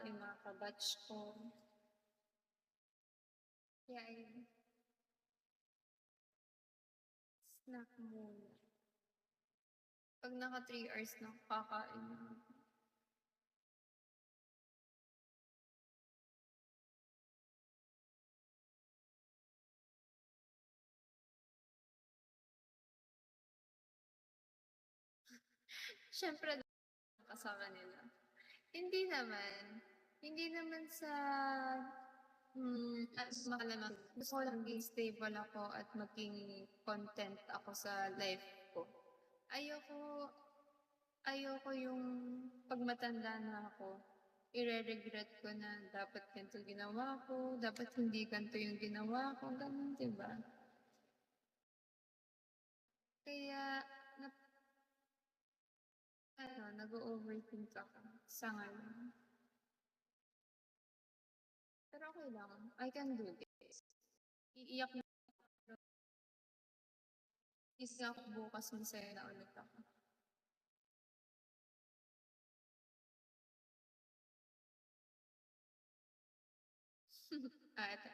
yung mga kabatch ko. Kaya ayun. Snack muna. Pag naka 3 hours na, kakain na. Siyempre, kasama nila. Hindi naman sa makalaman. Gusto ko lang maging stable ako at maging content ako sa life ko. Ayoko yung pag matanda na ako, ire-regret ko na dapat ganito ginawa ko, dapat hindi ganito yung ginawa ko, ganun, diba? Kaya, nag-overthink ako sa ngayon. Pero okay lang. I can do this. Iiyak na. Isa ako bukas, masaya na ulit ako. Ito.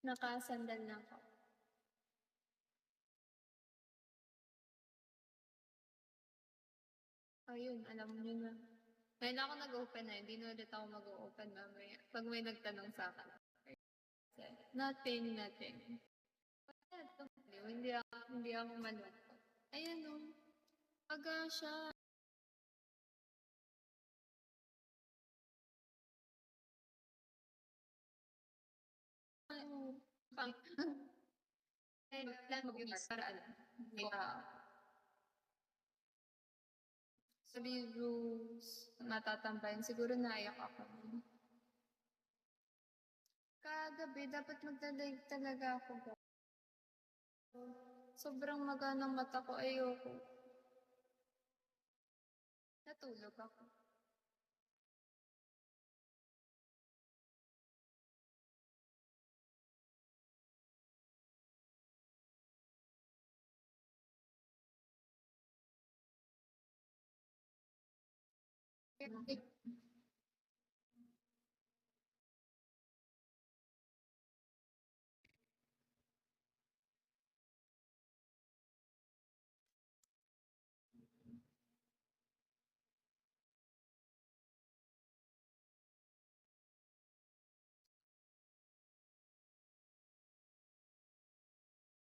Nakasandal na ako. Ayun, alam niyo na. Ngayon ako nag-open na, hindi na ulit ako mag-open mamaya. Pag may nagtanong sa akin. Nothing. Hindi ako malungkot. Ayan o. Aga siya. Plan mag-use para alam. Sabi rules, matatambayan. Siguro naiyak ako. Kagabi, dapat magdalive talaga ako. Sobrang maganang mata ko, ayoko. Natulog ako.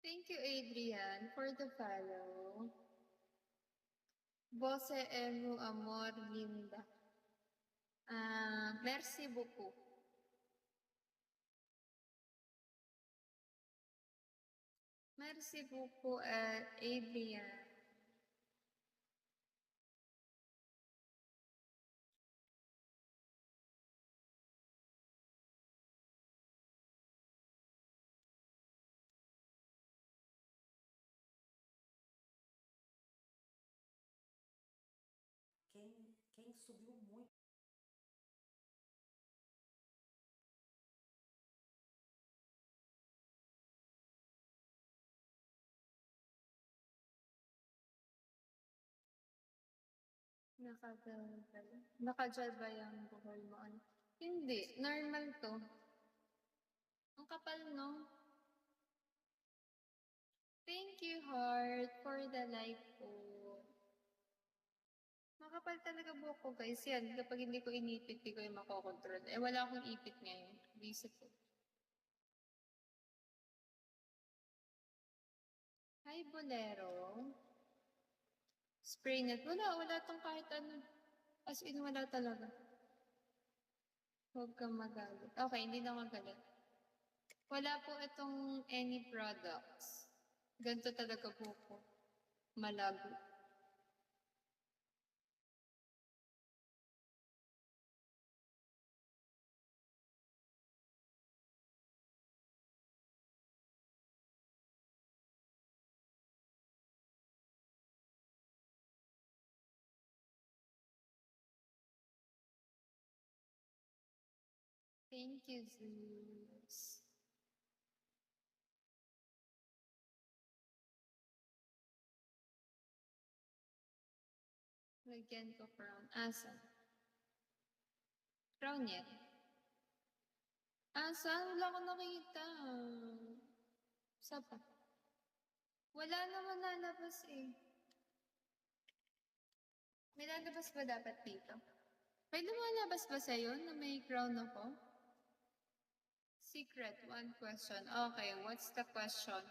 Thank you, Adrian, for the follow. Bose emu amor linda. Merci beaucoup. Merci beaucoup, Adrian. Quem subiu muito. Nakajal ba yung buhol mo? Hindi, normal to. Ang kapal, no? Thank you, Heart, for the life po. Makapal talaga buhok ko, guys. Yan, kapag hindi ko inipit, hindi ko yung makokontrol. Wala akong ipit ngayon. Visit ko. Hi, Bolero. Spray net. Wala tong kahit ano. As in, wala talaga. Huwag kang magalit. Okay, hindi na magalit. Wala po itong any products. Ganito talaga po ko. Malago. Thank you, Zeus. Lagyan ko from asa. Crown yan. Ah, saan? Wala ko nakita. Saan pa? Wala naman lalabas eh. May lalabas ba dapat dito? May lumalabas ba sa'yo na may crown ako? Secret, one question. Okay, what's the question?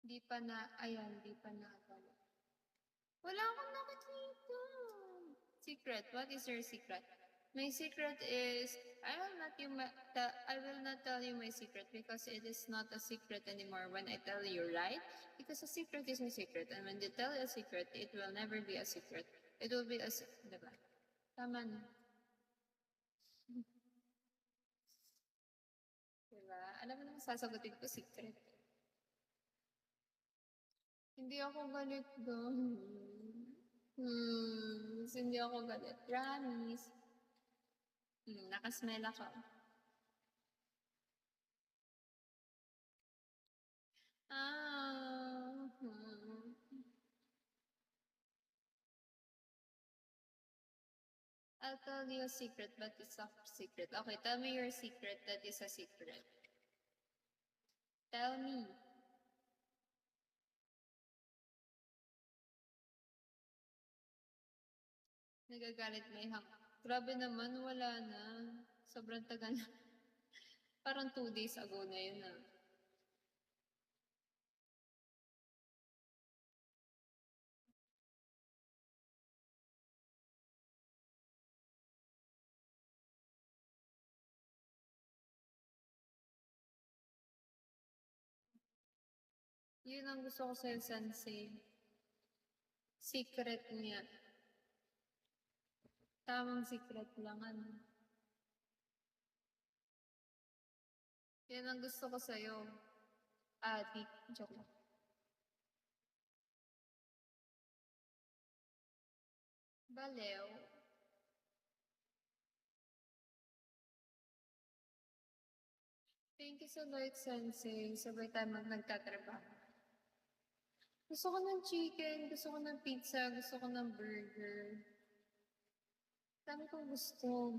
Di pa na, ayan, di pa na. Wala akong nakikita. Secret, what is your secret? My secret is, I will not tell you my secret because it is not a secret anymore when I tell you, right? Because a secret is a secret, and when you tell a secret, it will never be a secret. It will be a, diba? Tama na. Diba? Alam mo naman sasagutin ko secret. Hindi ako galit doon. Hindi ako galit. Promise. Nakasmell ako. I'll tell you a secret, but it's a secret. Okay, tell me your secret that is a secret. Tell me. Nagagalit may hang. Grabe naman, wala na. Sobrang tagal na. Parang 2 days ago na yun ah. Yun ang gusto ko sa'yo, Sensei. Secret niya. Tamang secret lang, ano. Yan ang gusto ko sa'yo. Adik. Joke lang. Balew. Thank you so much, Sensei. Sabay tayo nagtatrabaho. Gusto ko ng chicken, gusto ko ng pizza, gusto ko ng burger. Dami kong gusto.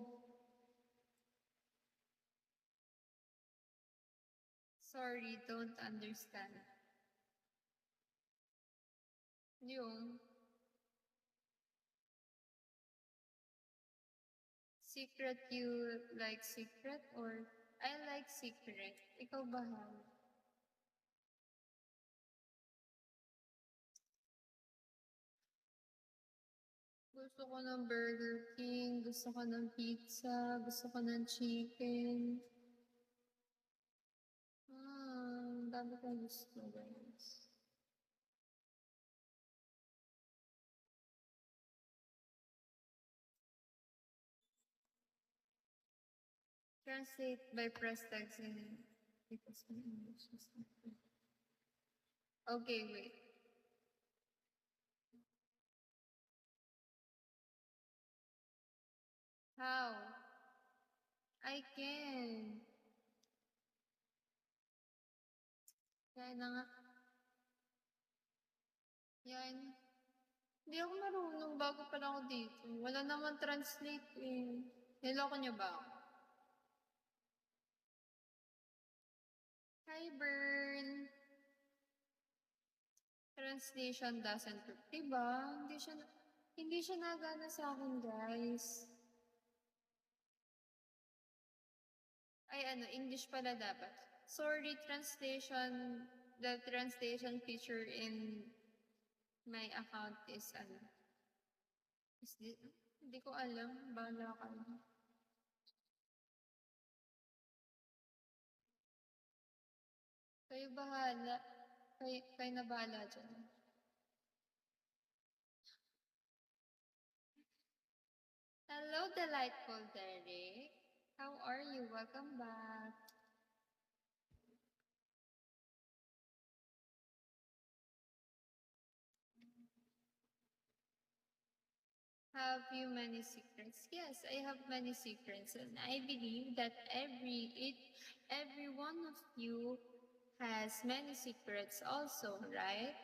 Sorry, don't understand. Yung secret, you like secret or I like secret? Ikaw bahala. Gusto ko ng Burger King, gusto ko ng pizza, gusto ko ng chicken. Dami kong gusto, guys. Translate by press text in because my English is not good. Okay, wait. How? I can. Yan na nga. Yan. Hindi ako marunong bago pa lang ako dito. Wala naman translate eh. Niloko niyo ba ako? Hi, Bern. Translation doesn't work. Diba? Hindi siya nagana sa akin, guys. Ay, English pala dapat. Sorry, the translation feature in my account is hindi ko alam. Bahala ka na. Kayo bahala. Kayo na bahala dyan. Hello, delightful Derek. How are you? Welcome back. Have you many secrets? Yes, I have many secrets, and I believe that every one of you has many secrets also, right?